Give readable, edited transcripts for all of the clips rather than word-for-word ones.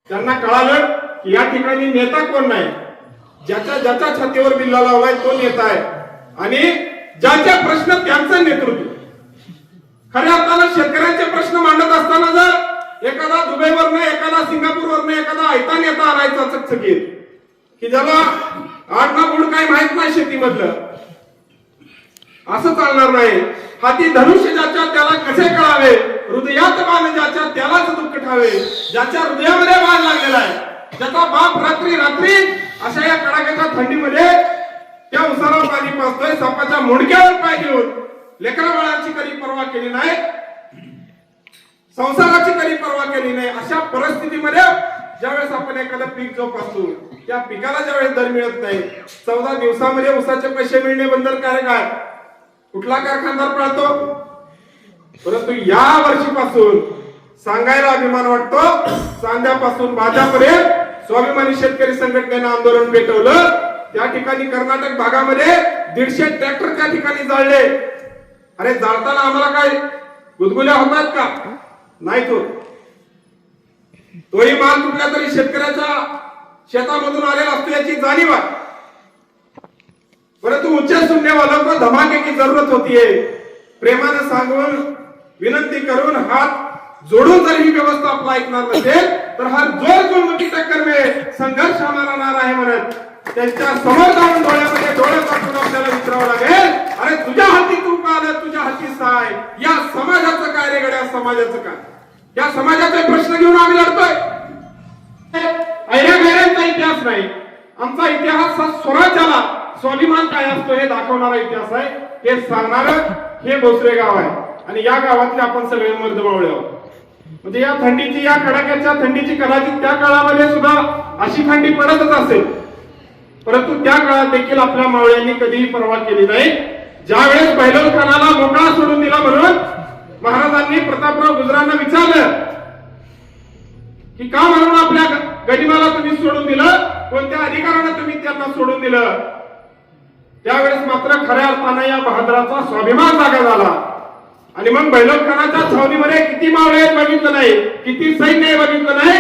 त्यांना कळालं की या ठिकाणी नेता कोण नाही, ज्याच्या ज्याच्या छातीवर बिल्ला लावलाय तो नेता आहे आणि ज्याचे प्रश्न त्यांचं नेतृत्व. खऱ्या अर्थानं शेतकऱ्यांचे प्रश्न मांडत असताना जर एखादा दुबईवरनं, एखादा सिंगापूरवरनं एखादा ऐता नेता आणायचा चकचकीत की ज्याला आडना बुड काही माहित नाही शेतीमधलं, असं चालणार नाही. हाती धनुष्य ज्याच्या त्याला कसे कळावे, हृदयात बाण ज्याच्या त्यालाच दुःख ठावे. ज्याच्या हृदयामध्ये बाण लागलेला आहे, ज्याचा बाप रात्री रात्री अशा या कडाक्याच्या थंडीमध्ये त्या उसाला पाणी पाजतोय, सापाच्या मुंडक्यावर पाय घेऊन लेकरा बाळाची कधी पर्वा केली नाही, संसाराची कधी पर्वा केली नाही. अशा परिस्थितीमध्ये ज्यावेळेस आपण एखादं पीक जोपासतो, त्या पिकाला ज्यावेळेस दर मिळत नाही, 14 दिवसामध्ये उसाचे पैसे मिळणे बंधनकारक आहे, कुठला कारखानदार पळतो. परंतु या वर्षीपासून सांगायला अभिमान वाटतो, चांद्यापासून भाज्यापर्यंत स्वाभिमानी शेतकरी संघटनेनं आंदोलन पेटवलं. त्या ठिकाणी कर्नाटक भागामध्ये 150 ट्रॅक्टर त्या ठिकाणी जाळले. अरे जाळताना आम्हाला काय गुदगुल्या होतात का? नाहीत होत. तोही माल कुठल्या तरी शेतकऱ्याच्या शेतामधून आलेला असतो याची जाणीव आहे. परंतु उच्च सुनने वालों को धमाके की जरूरत होती है. प्रेमाने सांगून विनंती करून हात जोडून जर ही व्यवस्था आपला ऐकणार नसेल तर हर जोर जुल्म की टक्कर में संघर्ष हमारा नारा है म्हणत त्यांच्या समोर जाऊन डोळ्यामध्ये डोळे टाकून आपल्याला विचारावं लागेल, अरे तुझ्या हाती तू काय, तुझ्या हाती साय. या समाजाचं काय रे गड्या, समाजाचं काय? या समाजाचे प्रश्न घेऊन आम्ही लढतोय. ऐऱ्या गैऱ्यांचा इतिहास नाही, आमचा इतिहास हा स्वराज्याला स्वाभिमान काय असतो हे दाखवणारा इतिहास आहे. हे सांगणार हे भोसरे गाव आहे आणि या गावातले आपण सगळे मर्दमावळे आहोत. म्हणजे या थंडीची, या कडाक्याच्या थंडीची कदाचित त्या काळामध्ये सुद्धा अशी थंडी पडतच असेल, परंतु त्या काळात देखील आपल्या मावळ्यांनी कधीही पर्वा केली नाही. ज्यावेळेस बहिलोलखानाला मोकळा सोडून दिला म्हणून महाराजांनी प्रतापराव गुजरांना विचारलं की का म्हणून आपल्या गनिमाला तुम्ही सोडून दिलं, कोणत्या अधिकाराने तुम्ही त्यांना सोडून दिलं. त्यावेळेस मात्र खऱ्या अर्थाने या बहादराचा स्वाभिमान जागा झाला आणि मग बहिलोलखानाच्या छावणीमध्ये किती मावळे आहेत बघितलं नाही, किती सैन्य आहे बघितलं नाही.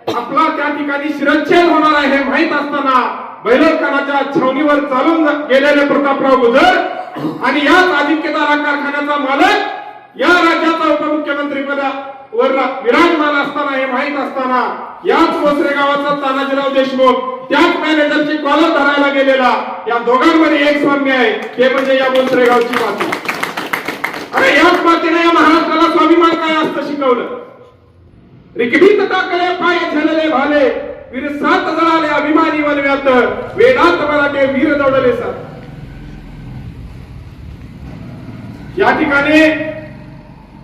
आपला त्या ठिकाणी शिरच्छेद होणार आहे हे माहित असताना बहिलोलखानाच्या छावणीवर चालून गेलेले प्रतापराव गुजर आणि याच अजिंक्यतारा कारखान्याचा मालक या राज्याचा उपमुख्यमंत्री पदावर विराजमान असताना हे माहित असताना याच भोसरे गावाचा तानाजीराव देशमुख त्याच मॅनेजरची कॉलर धरायला गेलेला. या दोघांमध्ये एक साम्य आहे, ते म्हणजे या भोसरे गावची माती. अरे याच मातीने या महाराष्ट्राला स्वाभिमान काय असतं शिकवलं. रिकबीत टाकले पाय झेलले भाले, वीर सात जळाले अभिमानी वनव्यात, वेदांत मराठे वीर दौडले सात. या ठिकाणी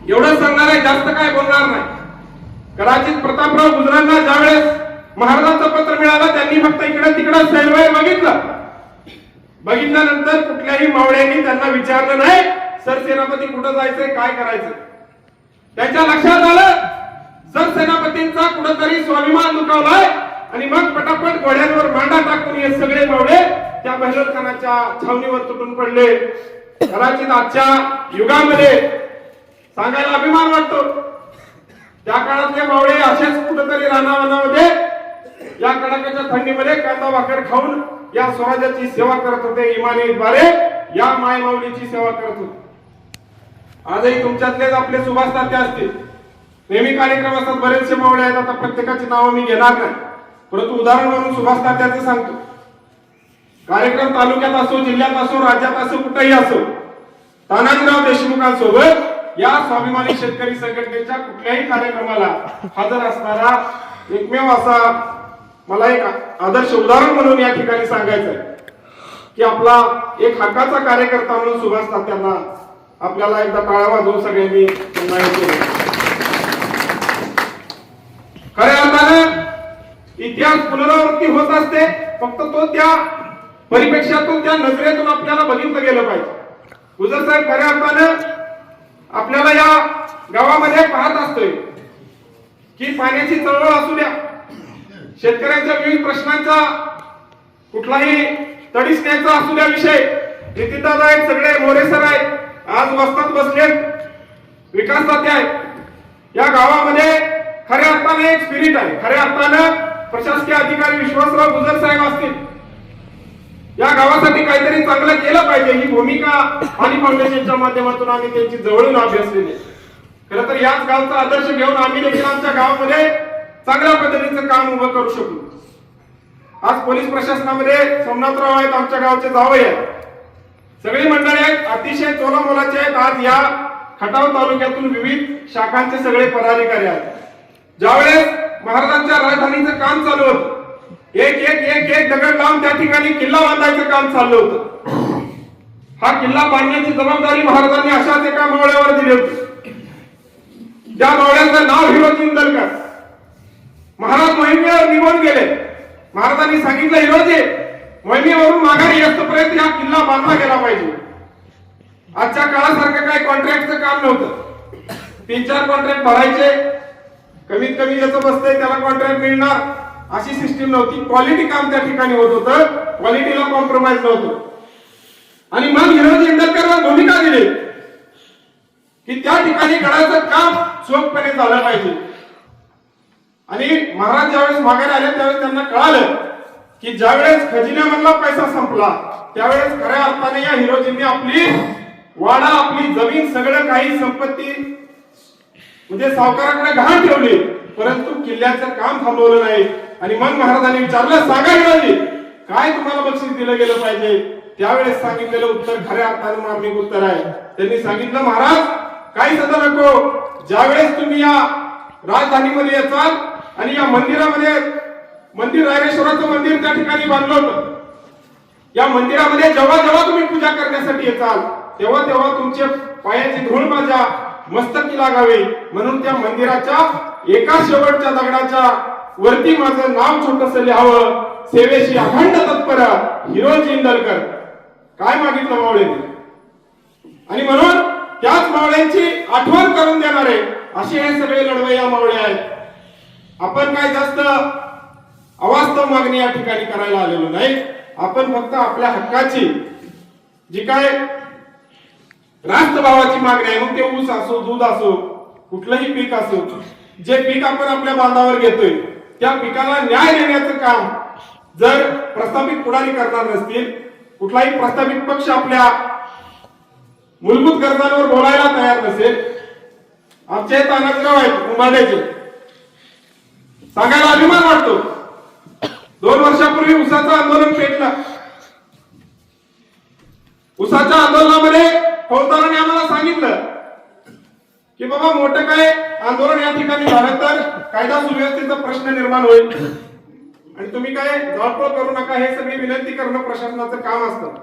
एवढं सांगणार आहे, जास्त काय बोलणार नाही. कदाचित प्रतापराव गुजरांना ज्यावेळेस महाराजांचं पत्र मिळालं त्यांनी फक्त इकडे तिकडे सैलवाई बघितलं. बघितल्यानंतर कुठल्याही मावळ्यांनी त्यांना विचारलं नाही सरसेनापती कुठं जायचंय, काय करायचं. त्यांच्या लक्षात आलं सरसेनापतींचा कुठंतरी स्वाभिमान दुखावलाय आणि मग पटापट घोड्यांवर मांडा टाकून हे सगळे मावळे त्या बहिलोलखानाच्या छावणीवर तुटून पडले. कदाचित आजच्या युगामध्ये सांगायला अभिमान वाटतो, त्या काळातले मावळे असेच कुठेतरी रानावनामध्ये या कडाक्याच्या थंडीमध्ये कांदा भाकर खाऊन या स्वराज्याची सेवा करत होते, इमानीद्वारे या मायमाऊलीची सेवा करत होते. आजही तुमच्यातलेच आपले सुभाष तात्या असतील, नेहमी कार्यक्रम असतात, बरेचसे मावळे आहेत. आता प्रत्येकाची नावं मी घेणार नाही, परंतु उदाहरण म्हणून सुभाष तात्याचं सांगतो. कार्यक्रम तालुक्यात असो, जिल्ह्यात असो, राज्यात असो, कुठेही असो, तानाजीराव देशमुखांसोबत या स्वाभिमानी शेतकरी संघटनेच्या कुठल्याही कार्यक्रमाला हजर असणारा एकमेव असा मला एक आदर्श उदाहरण म्हणून या ठिकाणी सांगायचं आहे की आपला एक हक्काचा कार्यकर्ता म्हणून सुभाष तात्यांना आपल्याला एकदा टाळ्या वाजवून सगळ्यांनी खऱ्या अर्थाने इतिहास पुनरावृत्ती होत असते, फक्त तो त्या परिप्रेक्ष्यातून, त्या नजरेतून आपल्याला बघितलं गेलं पाहिजे. गुजर साहेब खऱ्या अर्थानं आपल्याला या गावामध्ये पाहत असतोय की पाण्याची चळवळ असू द्या, शेतकऱ्यांच्या विविध प्रश्नांचा कुठलाही तडीसण्याचा असू द्या विषय, नितीनदादा आहेत, सगळे मोरेसर आहेत, आज वस्तात बसलेत, विकास तात्या आहेत. या गावामध्ये खऱ्या अर्थाने एक स्पिरिट आहे. खऱ्या अर्थानं प्रशासकीय अधिकारी विश्वासराव गुजर साहेब असतील, या गावासाठी काहीतरी चांगलं केलं पाहिजे ही भूमिका पाणी फाउंडेशनच्या माध्यमातून आम्ही त्यांची जवळून अभ्यासलेली. खरं तर याच गावचा आदर्श घेऊन आम्ही देखील आमच्या गावामध्ये चांगल्या पद्धतीचं काम उभं करू शकू. आज पोलीस प्रशासनामध्ये सोमनाथराव आहेत, आमच्या गावचे जावई आहेत, सगळी मंडळी आहेत, अतिशय तोला मोलाचे आहेत. आज या खटाव तालुक्यातून विविध शाखांचे सगळे पदाधिकारी आहेत. ज्यावेळेस महाराजांच्या राजधानीचं काम चालू होतं, एक एक एक एक दगड लावून त्या ठिकाणी किल्ला बांधायचं काम चाललं होतं. हा किल्ला बांधण्याची जबाबदारी महाराजांनी अशाच एका मावळ्यावर दिली होती. त्या मावळ्याचं नाव हिरोजी इंदलकर. महाराज मोहिमेवर निघून गेले. महाराजांनी सांगितलं, हिरोजी मोहिमेवरून माघारी येतपर्यंत हा किल्ला बांधला गेला पाहिजे. आजच्या काळासारखं काही कॉन्ट्रॅक्टचं काम नव्हतं. 3-4 कॉन्ट्रॅक्ट भरायचे, कमीत कमी ज्याचं बसतंय त्याला कॉन्ट्रॅक्ट मिळणार अशी सिस्टीम नव्हती. क्वालिटी काम त्या ठिकाणी होत होतं, क्वालिटीला कॉम्प्रोमाइज नव्हतं. आणि मग हिरोजी इंदलकर भूमिका दिली की त्या ठिकाणी गडाचं काम चोखपणे झालं पाहिजे. आणि महाराज ज्यावेळेस माघारी आले त्यावेळेस त्यांना कळालं की ज्यावेळेस खजिन्यामधला पैसा संपला त्यावेळेस खऱ्या अर्थाने या हिरोजींनी आपली वाडा, आपली जमीन, सगळं काही संपत्ती म्हणजे सावकाराकडे गहाण ठेवली, परंतु किल्ल्याचं काम थांबवलं नाही. आणि मग महाराजांनी विचारलं, सांगा हिरोजी काय तुम्हाला बक्षीस दिलं गेलं पाहिजे. त्यावेळेस सांगितलेलं उत्तर खऱ्या अर्थाने मार्मिक उत्तर आहे. त्यांनी सांगितलं, महाराज काही सध्या नको, ज्यावेळेस तुम्ही या राजधानीमध्ये येचाल आणि या मंदिरामध्ये, मंदिर रायरेश्वराचं मंदिर त्या ठिकाणी बांधलं होतं, या मंदिरामध्ये जेव्हा जेव्हा तुम्ही पूजा करण्यासाठी येचाल तेव्हा तेव्हा तुमच्या पायाची धूळ माझ्या मस्तकी लागावी, म्हणून त्या मंदिराच्या एका शेवटच्या दगडाच्या वरती माझं नाव छोटस लिहावं, सेवेशी अखंड तत्पर हिरोजी इंदलकर. काय मागितलं मावळेने. आणि म्हणून त्याच मावळ्यांची आठवण करून देणारे असे हे सगळे लढवय्या मावळे आहेत. आपण काय जास्त अवास्तव मागणी या ठिकाणी करायला आलेलो नाही. आपण फक्त आपल्या हक्काची जी काय राष्ट्रभावाची मागणी आहे, मग ते ऊस असो, दूध असो, कुठलंही पीक असो, जे पीक आपण आपल्या बांधावर घेतोय त्या पिकाला न्याय देण्याचं काम जर प्रस्थापित पुढारी करणार नसतील, कुठलाही प्रस्थापित पक्ष आपल्या मूलभूत गरजांवर बोलायला तयार नसेल. आमचे तानाजीराव आहेत उंबाड्याचे, सांगायला अभिमान वाटतो. 2 वर्षापूर्वी उसाचं आंदोलन पेटलं. उसाच्या आंदोलनामध्ये फौजदारांनी आम्हाला सांगितलं की बाबा मोठं काय आंदोलन या ठिकाणी झालं तर कायदा सुव्यवस्थेचा प्रश्न निर्माण होईल आणि तुम्ही काय जळपळ करू नका, हे सगळी विनंती करणं प्रशासनाचं काम असतं.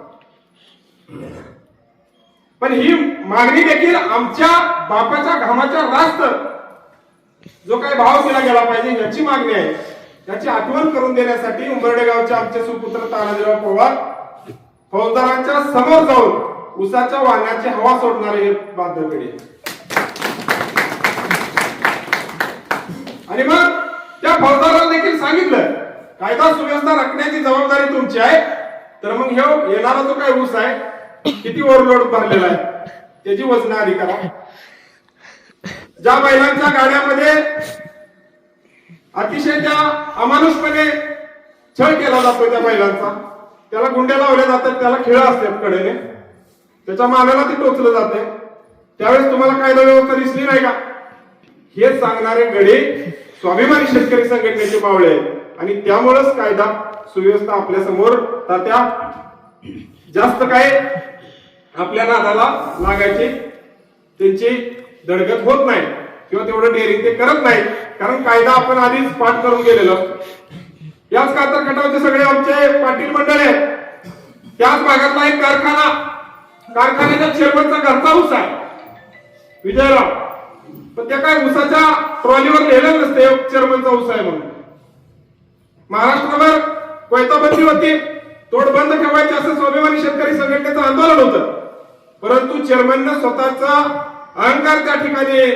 पण ही मागणी देखील आमच्या बापाच्या घामाच्या रास्त जो काही भाव दिला गेला पाहिजे याची मागणी आहे. याची आठवण करून देण्यासाठी उंबर्डे गावचे आमचे सुपुत्र तानाजीराव पवार फौजदारांच्या समोर जाऊन उसाच्या वाहनाची हवा सोडणारे हे बांधवकडे. आणि मग त्या फौजदारांना देखील सांगितलं कायदा सुव्यवस्था राखण्याची जबाबदारी तुमची आहे. तर मग हे येणारा जो काही ऊस आहे किती ओव्हरलोड भरलेला आहे त्याची वजन आधी करा. ज्या बैलांच्या गाड्यामध्ये अतिशय त्या अमानुषपणे छळ केला जातो त्या बैलांचा, त्याला गुंड्या लावल्या जातात, त्याला खिळा असतात कडेने, त्याच्या मानाला ते टोचलं जाते, त्यावेळेस तुम्हाला कायदा व्यवस्था दिसली नाही का. हे सांगणारे गडे स्वाभिमानी शेतकरी संघटनेचे मावळे आहेत आणि त्यामुळेच कायदा सुव्यवस्था आपल्या समोर तात्या जास्त काय आपल्या नादाला लागायची त्यांची धडगत होत नाही किंवा तेवढं डेअरिंग ते करत नाही, कारण कायदा आपण आधीच पाठ करून गेलेलो. याच कातर खटावचे सगळे आमचे पाटील मंडळ आहेत. त्याच भागातला एक कारखान्याच्या चेअरमनचा घरचा ऊस आहे विजयराव, पण त्या काय ऊसाच्या ट्रॉलीवर लिहिलं नसते चेअरमनचा ऊस आहे म्हणून. महाराष्ट्रभर कोयताबंदी होती, तोड बंद ठेवायची असं स्वाभिमानी शेतकरी संघटनेचं आंदोलन होतं, परंतु चेअरमननं स्वतःचा अहंकार त्या ठिकाणी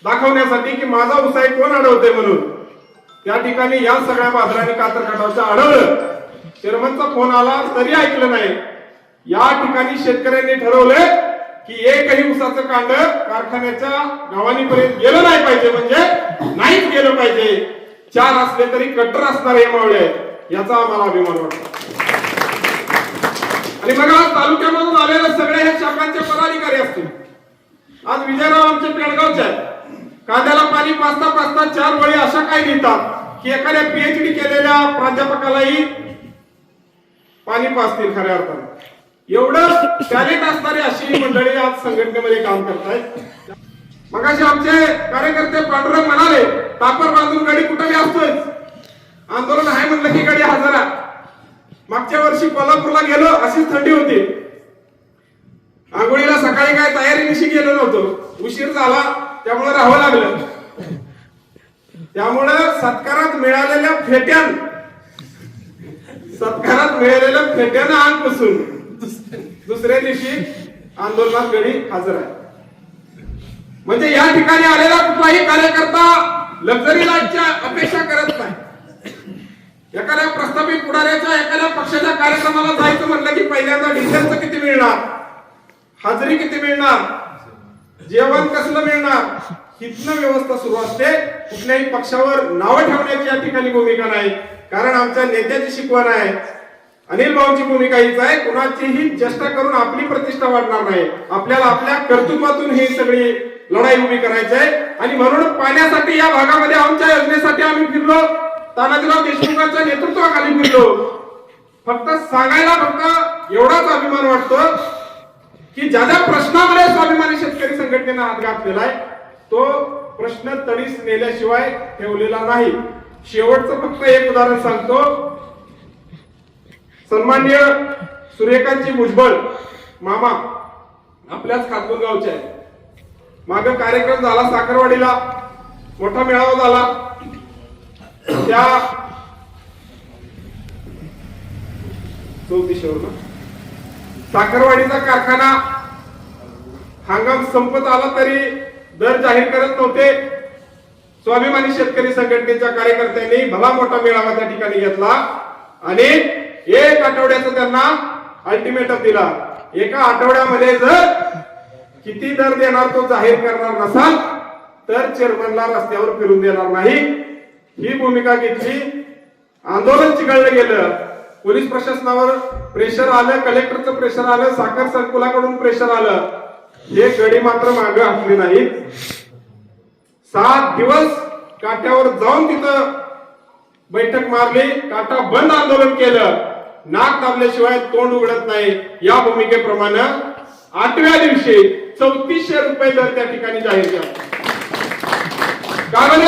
दाखवण्यासाठी की माझा ऊस आहे कोण अडवते म्हणून त्या ठिकाणी या सगळ्या बाजारांनी कातर खटावचं अडवलं. चेअरमनचा फोन आला तरी ऐकलं नाही. या ठिकाणी शेतकऱ्यांनी ठरवलंय की एकही उसाचं कांड कारखान्याच्या गावानीपर्यंत गेलं नाही पाहिजे, म्हणजे नाहीच गेलं पाहिजे. 4 असले तरी कट्टर असणारे हे मावळे आहेत, याचा आम्हाला अभिमान वाटतो. आणि मग आज तालुक्यामधून आलेले सगळे हे शाखांचे पदाधिकारी असतील. आज विजयराव आमचे पेडगावचे आहेत. कांद्याला पाणी पाचता पाचता 4 वेळी अशा काय लिहितात की एखाद्या PhD केलेल्या प्राध्यापकालाही पाणी पाजतील खऱ्या अर्थाने. एवढं टॅलेंट असणारी अशी मंडळी आज संघटनेमध्ये काम करतायत. मगाशी आमचे कार्यकर्ते पांडुरंग म्हणाले तापर बांधून गडी कुठे बी असतोय, आंदोलन आहे म्हणलं की गडी हजर आहे. मागच्या वर्षी कोल्हापूरला गेलो, अशीच थंडी होती. आंघोळीला सकाळी काय तयारीनिशी गेलो नव्हतो, उशीर झाला त्यामुळे राहावं लागलं. त्यामुळे सत्कारात मिळालेल्या फेट्यानं अंग पुसून दुसऱ्या दिवशी आंदोलनात गडी हजर आहे. म्हणजे या ठिकाणी आलेला कुठलाही कार्यकर्ता लक्झरी लाईफच्या अपेक्षा करत नाही. एखाद्या प्रस्थापित पुढाऱ्याच्या एखाद्या पक्षाच्या कार्यक्रमाला जायचं म्हणलं की पहिल्यांदा डिझेलचं किती मिळणार, हाजरी किती मिळणार, जेवण कसलं मिळणार, हितनं व्यवस्था सुरू असते. कुठल्याही पक्षावर नावं ठेवण्याची या ठिकाणी भूमिका नाही, कारण आमच्या नेत्याची शिकवण आहे. अनिल भाऊंची भूमिका हीच आहे, कुणाचीही चेष्टा करून आपली प्रतिष्ठा वाढणार नाही. आपल्याला आपल्या कर्तृत्वातून ही सगळी लढाई उभी करायची आहे. आणि म्हणून पाण्यासाठी या भागामध्ये आमच्या योजनेसाठी आम्ही फिरलो, तानाजीराव देशमुखांच्या नेतृत्वाखाली फिरलो. फक्त सांगायला फक्त एवढाच अभिमान वाटतो की ज्या ज्या प्रश्नामध्ये स्वाभिमानी शेतकरी संघटनेनं हात घातलेला आहे तो प्रश्न तडीस नेल्याशिवाय ठेवलेला नाही. शेवटचं फक्त एक उदाहरण सांगतो. सन्माननीय सूर्यकांतजी भुजबळ मामा आपल्याच खातपूर गावचे आहेत. माग कार्यक्रम झाला साखरवाडीला, मोठा मेळावा झाला. त्या 34 साखरवाडीचा कारखाना हंगाम संपत आला तरी दर जाहीर करत नव्हते. स्वाभिमानी शेतकरी संघटनेच्या कार्यकर्त्यांनी भला मोठा मेळावा त्या ठिकाणी घेतला आणि 1 आठवड्याचा त्यांना अल्टिमेटम दिला. एका आठवड्यामध्ये जर किती दर देणार तो जाहीर करणार नसाल तर चेअरमनला रस्त्यावर फिरून देणार नाही, ही भूमिका घेतली. आंदोलन चिघळलं गेलं. पोलीस प्रशासनावर प्रेशर आलं, कलेक्टरचं प्रेशर आलं, साखर संकुलाकडून प्रेशर आलं. हे गडी मात्र मागे हटले नाहीत. 7 दिवस काट्यावर जाऊन तिथं बैठक मारली, काटा बंद आंदोलन केलं. नाक दाबल्याशिवाय तोंड उघडत नाही. या भूमिकेप्रमाणे 8व्या दिवशी 3400 रुपये दर त्या ठिकाणी जाहीर केला. कारण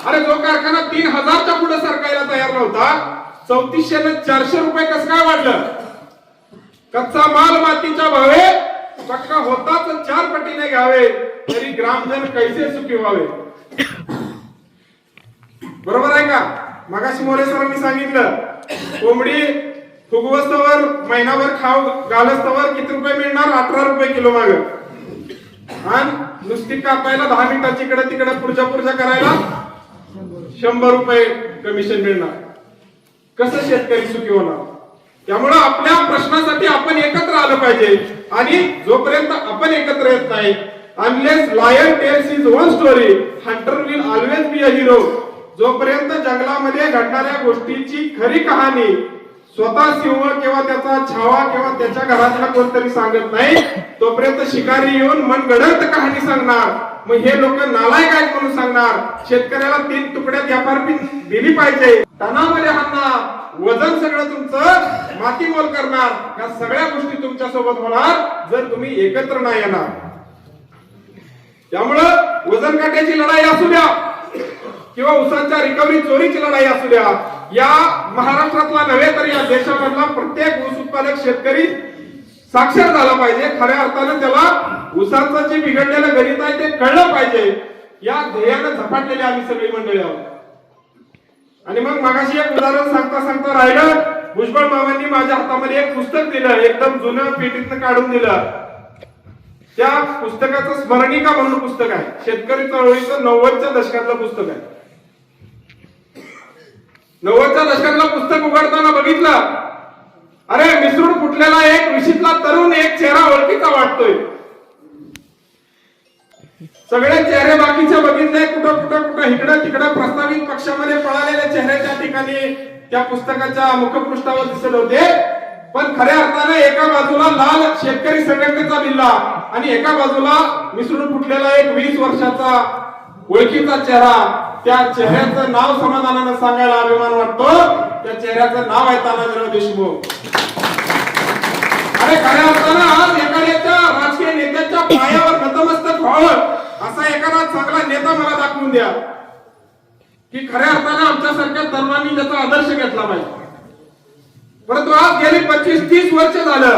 अरे जो कारखाना 3000च्या पुढे सरकायला तयार नव्हता, 3400 ने 400 रुपये कसं काय वाढलं? कच्चा माल मातीच्या भावे पक्का होताच 4 पटीने घ्यावे तरी ग्रामजन कैसे सुखी व्हावे. बरोबर आहे का? मगाशी मोरे सरांनी सांगितलं कोंबडी फुगवस्तवर महिनाभर खाऊ घालस्तवर किती रुपये मिळणार? 18 रुपये किलो माग. आणि नुसती कापायला 10 मिनिटाची इकडे तिकडे पुढच्या करायला 100 रुपये कमिशन मिळणार. कसं शेतकरी सुखी होणार? त्यामुळे आपल्या प्रश्नासाठी आपण एकत्र आलं पाहिजे. आणि जोपर्यंत आपण एकत्र येत नाही, unless lion tells his own story hunter will always be a hero. जोपर्यंत जंगलामध्ये घडणाऱ्या गोष्टीची खरी कहाणी स्वतः सिंह किंवा त्याचा छावा किंवा त्याच्या घरातला कोणतरी सांगत नाही, तोपर्यंत शिकारी येऊन मनगढंत कहाणी सांगणार. मग हे लोक नालायक आहेत म्हणून सांगणार. शेतकऱ्याला 3 तुकड्यात एफआरपी दिली पाहिजे, टनामध्ये हाणणार, वजन सगळं तुमचं मातीमोल करणार. या सगळ्या गोष्टी तुमच्या सोबत होणार जर तुम्ही एकत्र नाही येणार. त्यामुळं वजन काट्याची लढाई असू द्या किंवा उसाच्या रिकव्हरी चोरीची लढाई असू द्या, या महाराष्ट्रातला नव्हे तर या देशामधला प्रत्येक ऊस उत्पादक शेतकरी साक्षर झाला पाहिजे. खऱ्या अर्थानं त्याला ऊसाचं जे बिघडलेलं गणित आहे ते कळलं पाहिजे. या ध्येयानं झपाटलेले आम्ही सगळी मंडळी आहोत. आणि मग मागाशी एक उदाहरण सांगता राहिलं. भुजबळ मामांनी माझ्या हातामध्ये एक पुस्तक दिलं, एकदम जुनं पेटीतनं काढून दिलं. त्या पुस्तकाचं स्मरणिका म्हणून पुस्तक आहे. शेतकरी चळवळीचं 90च्या दशकातलं पुस्तक आहे. 90च्या दशकातलं पुस्तक उघडताना बघितलं, अरे मिसळून फुटलेला एक विशीतला तरुण एक चेहरा ओळखीचा वाटतोय. सगळे चेहरे बाकीचे बघितले, कुठं इकडं तिकडं प्रस्तावित पक्षामध्ये पळालेले चेहरे त्या ठिकाणी त्या पुस्तकाच्या मुखपृष्ठावर दिसत होते. पण खऱ्या अर्थाने एका बाजूला लाल शेतकरी संघटनेचा बिल्ला आणि एका बाजूला मिसळून फुटलेला एक 20 वर्षाचा ओळखीचा चेहरा. त्या चेहऱ्याचं नाव समाधानानं सांगायला अभिमान वाटतो. त्या चेहऱ्याचं नाव आहे तानाजीराव देशमुख. अरे खऱ्या अर्थानं आज एखाद्याच्या राजकीय नेत्याच्या पायावर नतमस्तक व्हावं असा एखादा चांगला नेता मला दाखवून द्या की खऱ्या अर्थानं आमच्यासारख्या तरुणांनी त्याचा आदर्श घेतला पाहिजे. परंतु आज गेली 25-30 वर्ष झालं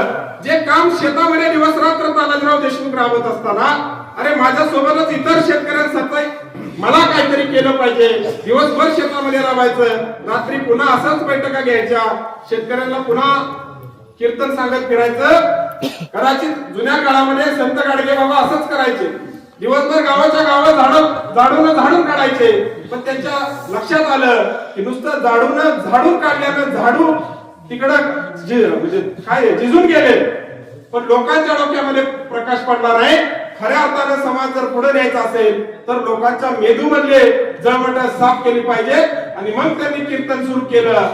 जे काम शेतामध्ये दिवस रात्र तानाजीराव देशमुख राबत असताना, अरे माझ्यासोबतच इतर शेतकऱ्यांसाठी मला काहीतरी केलं पाहिजे. दिवसभर शेतामध्ये राबायचं, रात्री पुन्हा असंच बैठका घ्यायच्या, शेतकऱ्यांना पुन्हा कीर्तन सांगत फिरायचं. कदाचित जुन्या काळामध्ये संत गाडगे बाबा असंच करायचे. दिवसभर गावाच्या गावात झाडून काढायचे. पण त्यांच्या लक्षात आलं की नुसतं झाडून काढल्यानं झाडू तिकडं म्हणजे काय झिजून गेले, पण लोकांच्या डोक्यामध्ये प्रकाश पडला नाही. खऱ्या अर्थानं समाज जर पुढे न्यायचा असेल तर लोकांच्या मेंदूमधले जळमट साफ केली पाहिजे. आणि मग त्यांनी कीर्तन सुरू केलं.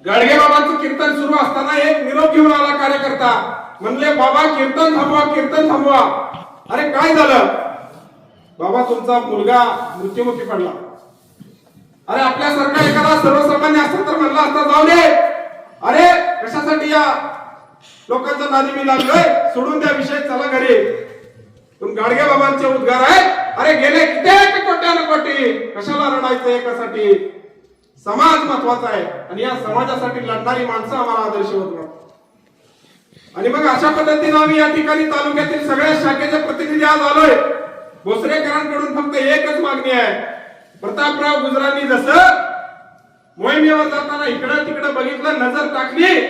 गाडगे बाबांचं कीर्तन सुरू असताना एक निरोप घेऊन आला कार्यकर्ता. म्हणले बाबा कीर्तन थांबवा. अरे काय झालं? बाबा तुमचा मुलगा मृत्युमुखी पडला. अरे आपल्यासारखा एखादा सर्वसामान्य असता तर म्हणला असता जाऊ दे, अरे कशासाठी या लोकांच्या नादी मी लागलोय, सोडून द्या विषय, चला घरी. पण गाडगे बाबांचे उद्गार आहे, अरे गेले कित्येक कोटी कशाला रडायचं एकासाठी. समाज महत्वाचा आहे आणि या समाजासाठी लढणारी माणसं आम्हाला आदर्श होत. आणि मग अशा पद्धतीने आम्ही या ठिकाणी तालुक्यातील सगळ्या शाखेचे प्रतिनिधी आज आलोय. भोसरेकरांकडून फक्त एकच मागणी आहे. प्रतापराव गुजरांनी जसं मोहिमेवर जाताना इकडं तिकडं बघितलं, नजर टाकली,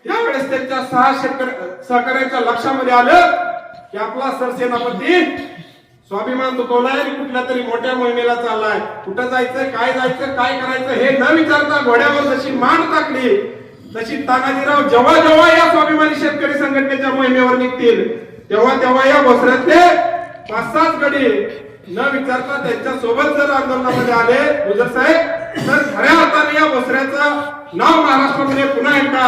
त्यावेळेस त्यांच्या 6 सहकार्याच्या लक्षामध्ये आलं की आपला सरसेनापती स्वाभिमान दुखवलाय आणि कुठल्या तरी मोठ्या मोहिमेला चाललाय. कुठं जायचं, काय करायचं हे न विचारता घोड्यावर जशी मान टाकली तशी तानाजीराव जेव्हा या स्वाभिमानी शेतकरी संघटनेच्या मोहिमेवर निघतील तेव्हा या भोसऱ्यातले 5-6 गडी न विचारता त्यांच्या सोबत जर आंदोलनामध्ये आले गुजर साहेब, तर खऱ्या अर्थाने या भोसऱ्याचं नाव महाराष्ट्रामध्ये पुन्हा एकदा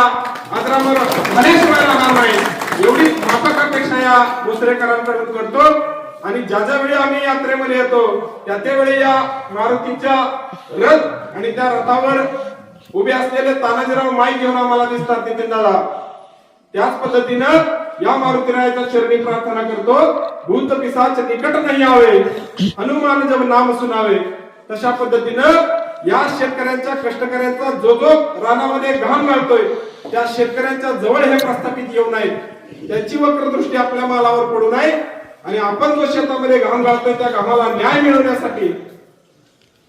आदरावर झाल्याशिवाय राहणार नाही. एवढी माफक अपेक्षा या भोसरेकरांकडून करतो. आणि ज्या वेळी आम्ही यात्रेमध्ये येतो त्या वेळी या मारुतीच्या रथ आणि त्या रथावर उभे असलेले तानाजीराव माई घेऊन आम्हाला दिसतात नितीन दादा. त्याच पद्धतीनं या मारुतीरायाच्या चरणी प्रार्थना करतो, भूत पिशाच निकट नाही आवे, हनुमान जब नाम सुनावे. तशा पद्धतीनं या शेतकऱ्यांच्या कष्टकऱ्यांचा जो रानामध्ये घाम घालतोय त्या शेतकऱ्यांच्या जवळ हे प्रस्थापित येऊ नये, त्याची वक्रदृष्टी आपल्या मालावर पडू नये. आणि आपण जो शेतामध्ये घाम घालतोय त्या घामाला न्याय मिळवण्यासाठी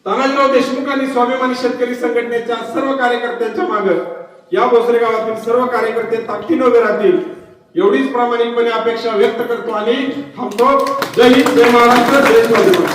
तानाजीराव देशमुख आणि स्वाभिमानी शेतकरी संघटनेच्या सर्व कार्यकर्त्यांच्या मागे या भोसरे गावातील सर्व कार्यकर्ते ताकदीने उभे राहतील एवढीच प्रामाणिकपणे अपेक्षा व्यक्त करतो आणि थांबतो. जय हिंद, जय महाराष्ट्र, जय स्वाभिमान.